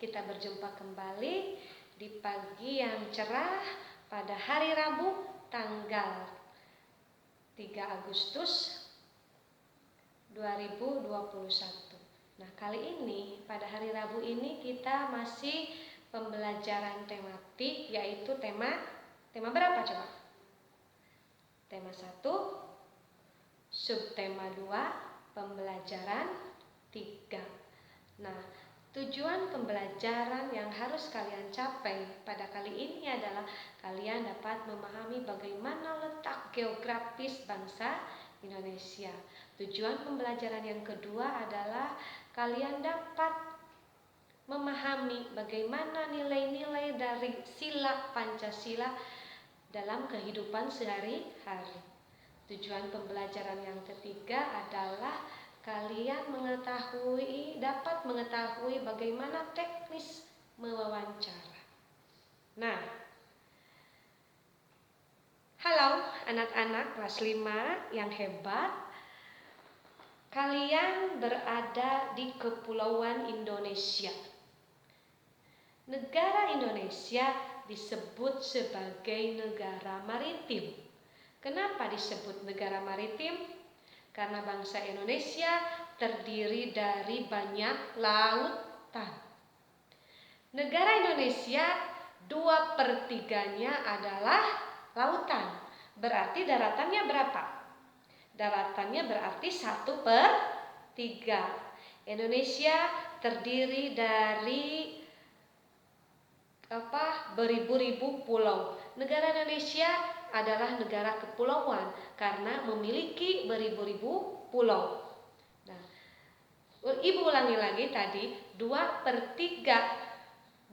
kita berjumpa kembali di pagi yang cerah pada hari Rabu tanggal 3 Agustus 2021. Nah, kali ini pada hari Rabu ini kita masih pembelajaran tematik, yaitu tema berapa coba? Tema 1, subtema 2, pembelajaran 3. Nah, tujuan pembelajaran yang harus kalian capai pada kali ini adalah kalian dapat memahami bagaimana letak geografis bangsa Indonesia. Tujuan pembelajaran yang kedua adalah kalian dapat memahami bagaimana nilai-nilai dari sila Pancasila dalam kehidupan sehari-hari. Tujuan pembelajaran yang ketiga adalah kalian dapat mengetahui bagaimana teknis mewawancara. Nah, halo anak-anak kelas 5 yang hebat. Kalian berada di Kepulauan Indonesia. Negara Indonesia disebut sebagai negara maritim. Kenapa disebut negara maritim? Karena bangsa Indonesia terdiri dari banyak lautan. Negara Indonesia 2/3-nya adalah lautan. Berarti daratannya berapa? Daratannya berarti 1/3. Indonesia terdiri dari beribu-ribu pulau. Negara Indonesia adalah negara kepulauan karena memiliki beribu-ribu pulau. Nah, Ibu ulangi lagi tadi, 2/3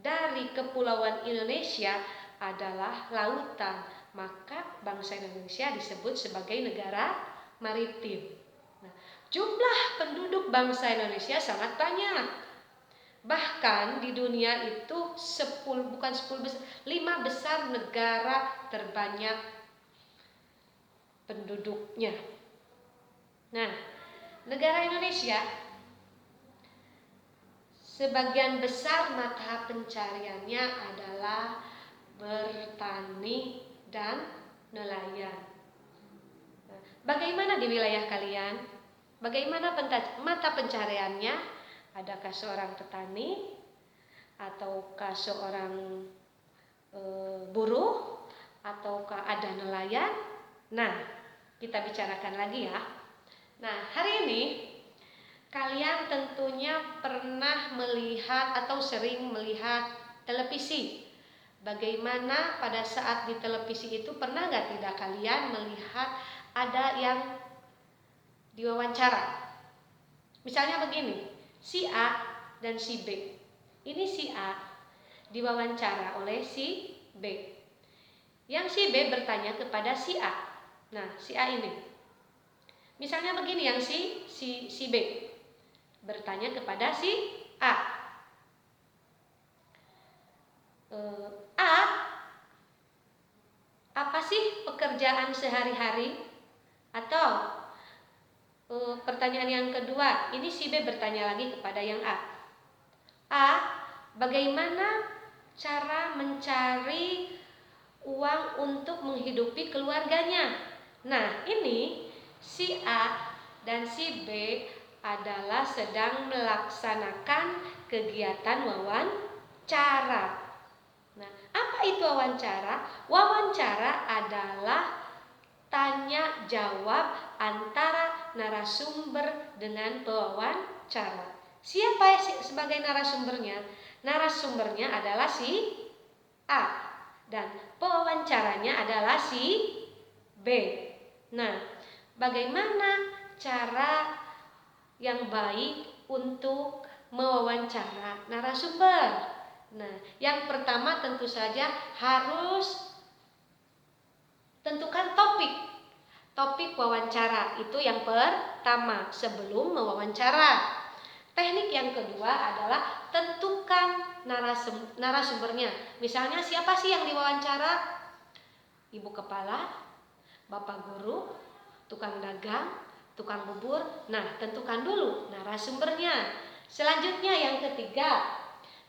dari kepulauan Indonesia adalah lautan. Maka bangsa Indonesia disebut sebagai negara maritim. Nah, jumlah penduduk bangsa Indonesia sangat banyak. Bahkan di dunia itu 5 besar negara terbanyak penduduknya. Nah, negara Indonesia sebagian besar mata pencariannya adalah bertani dan nelayan. Nah, bagaimana di wilayah kalian? Bagaimana mata pencariannya? Adakah seorang petani ataukah seorang buruh ataukah ada nelayan? Nah, kita bicarakan lagi ya. Nah, hari ini kalian tentunya pernah melihat atau sering melihat televisi. Bagaimana pada saat di televisi itu pernah nggak tidak kalian melihat ada yang diwawancara? Misalnya begini, si A dan si B. Ini si A diwawancara oleh si B. Yang si B bertanya kepada si A. Nah, si A ini. Misalnya begini, yang si B bertanya kepada si A. A, apa sih pekerjaan sehari-hari? Atau pertanyaan yang kedua, ini si B bertanya lagi kepada yang A. A, bagaimana cara mencari uang untuk menghidupi keluarganya? Nah, ini si A dan si B adalah sedang melaksanakan kegiatan wawancara. Nah, apa itu wawancara? Wawancara adalah tanya jawab antara narasumber dengan pewawancara. Siapa sebagai narasumbernya? Narasumbernya adalah si A dan pewawancaranya adalah si B. Nah, bagaimana cara yang baik untuk mewawancara narasumber? Nah, yang pertama tentu saja harus tentukan topik wawancara. Itu yang pertama sebelum mewawancara. Teknik yang kedua adalah tentukan narasumbernya. Misalnya siapa sih yang diwawancara? Ibu kepala, bapak guru, tukang dagang, tukang bubur. Nah, tentukan dulu narasumbernya. Selanjutnya yang ketiga,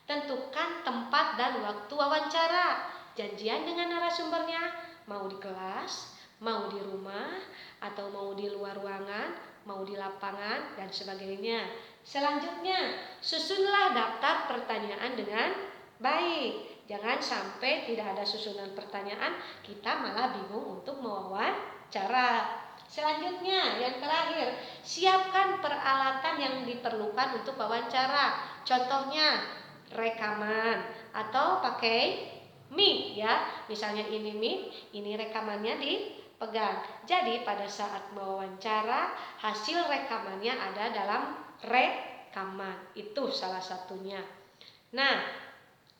Tentukan tempat dan waktu wawancara. Janjian dengan narasumbernya, mau di kelas, mau di rumah, atau mau di luar ruangan, mau di lapangan, dan sebagainya. Selanjutnya, susunlah daftar pertanyaan dengan baik. Jangan sampai tidak ada susunan pertanyaan, kita malah bingung untuk mewawancara. Selanjutnya, yang terakhir, siapkan peralatan yang diperlukan untuk wawancara. Contohnya, rekaman atau pakai mic ya. Misalnya ini mic, ini rekamannya dipegang. Jadi pada saat mewawancara, hasil rekamannya ada dalam rekaman. Itu salah satunya. Nah,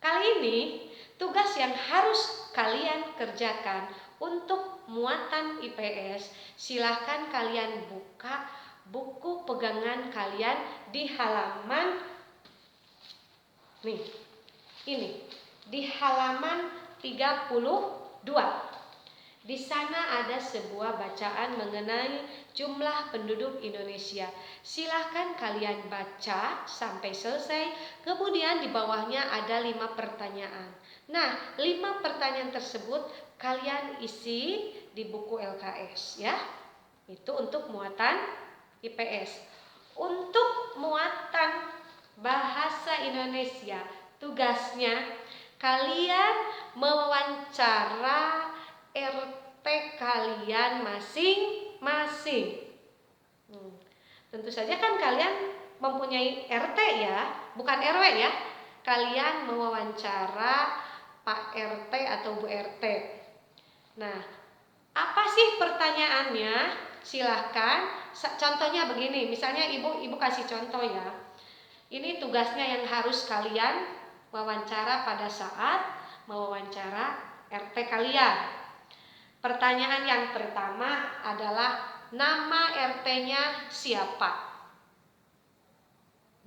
kali ini tugas yang harus kalian kerjakan untuk muatan IPS, silahkan kalian buka buku pegangan kalian di halaman ini di halaman 32. Di sana ada sebuah bacaan mengenai jumlah penduduk Indonesia. Silahkan kalian baca sampai selesai. Kemudian di bawahnya ada 5 pertanyaan. Nah, 5 pertanyaan tersebut kalian isi di buku LKS ya. Itu untuk muatan IPS. Untuk muatan bahasa Indonesia, tugasnya kalian mewawancara RT kalian masing-masing. Tentu saja kan kalian mempunyai RT ya, bukan RW ya. Kalian mewawancara Pak RT atau Bu RT. Nah, apa sih pertanyaannya? Silahkan. Contohnya begini, misalnya ibu kasih contoh ya. Ini tugasnya yang harus kalian wawancara pada saat mewawancara RT kalian. Pertanyaan yang pertama adalah nama RT-nya siapa?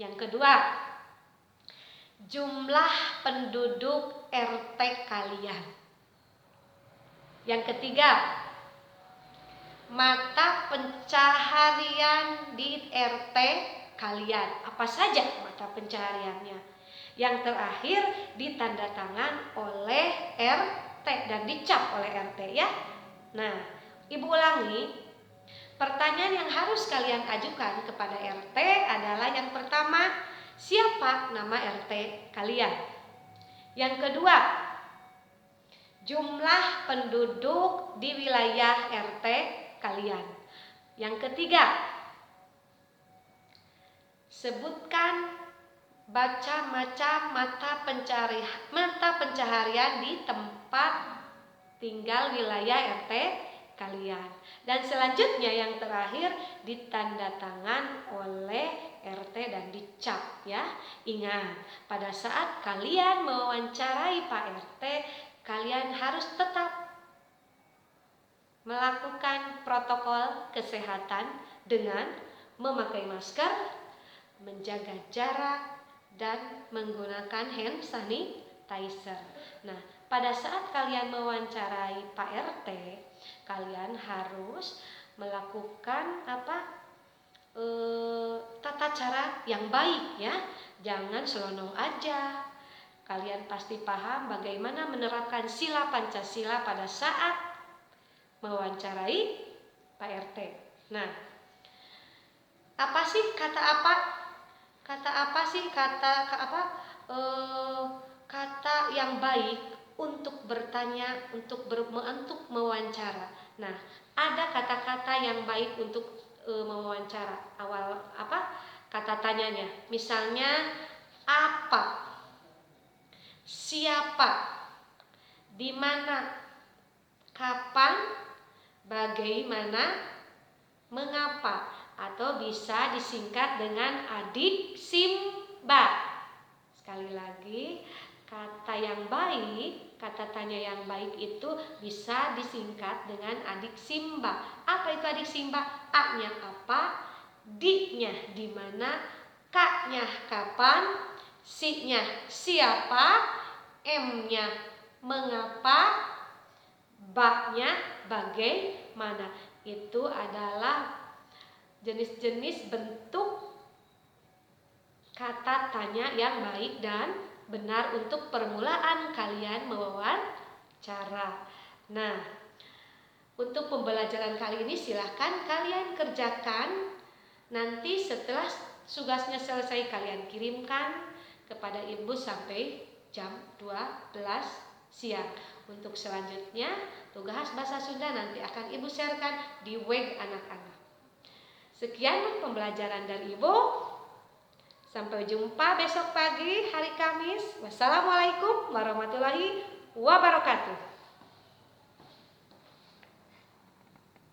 Yang kedua, jumlah penduduk RT kalian. Yang ketiga, mata pencaharian di RT kalian. Apa saja mata pencahariannya? Yang terakhir, ditanda tangan oleh RT dan dicap oleh RT ya. Nah, ibu ulangi. Pertanyaan yang harus kalian ajukan kepada RT adalah yang pertama, siapa nama RT kalian? Yang kedua, jumlah penduduk di wilayah RT kalian. Yang ketiga, sebutkan baca macam mata pencaharian di tempat tinggal wilayah RT kalian. Dan selanjutnya yang terakhir, ditanda tangan oleh RT dan dicap ya. Ingat, pada saat kalian mewawancarai Pak RT, kalian harus tetap melakukan protokol kesehatan dengan memakai masker, menjaga jarak, dan menggunakan hand sanitizer. Nah, pada saat kalian mewawancarai Pak RT, kalian harus melakukan tata cara yang baik ya. Jangan selonong aja. Kalian pasti paham bagaimana menerapkan sila Pancasila pada saat mewawancarai Pak RT. Nah, apa sih kata yang baik untuk bertanya, untuk mewawancara. Nah, ada kata-kata yang baik untuk mewawancara. Awal kata tanyanya? Misalnya apa, siapa, di mana, kapan, bagaimana, mengapa, atau bisa disingkat dengan adik Simba. Sekali lagi, kata yang baik, kata tanya yang baik itu bisa disingkat dengan adik Simba. Apa itu adik Simba? A-nya apa, D-nya di mana, K-nya kapan, C-nya siapa, M-nya mengapa, B-nya bagaimana. Itu adalah jenis-jenis bentuk kata tanya yang baik dan benar untuk permulaan kalian mewawancara. Nah, untuk pembelajaran kali ini silahkan kalian kerjakan. Nanti setelah tugasnya selesai kalian kirimkan kepada ibu sampai jam 12 siang. Untuk selanjutnya tugas bahasa Sunda nanti akan ibu sharekan di WG anak-anak. Sekian pembelajaran dari ibu. Sampai jumpa besok pagi hari Kamis. Wassalamualaikum warahmatullahi wabarakatuh.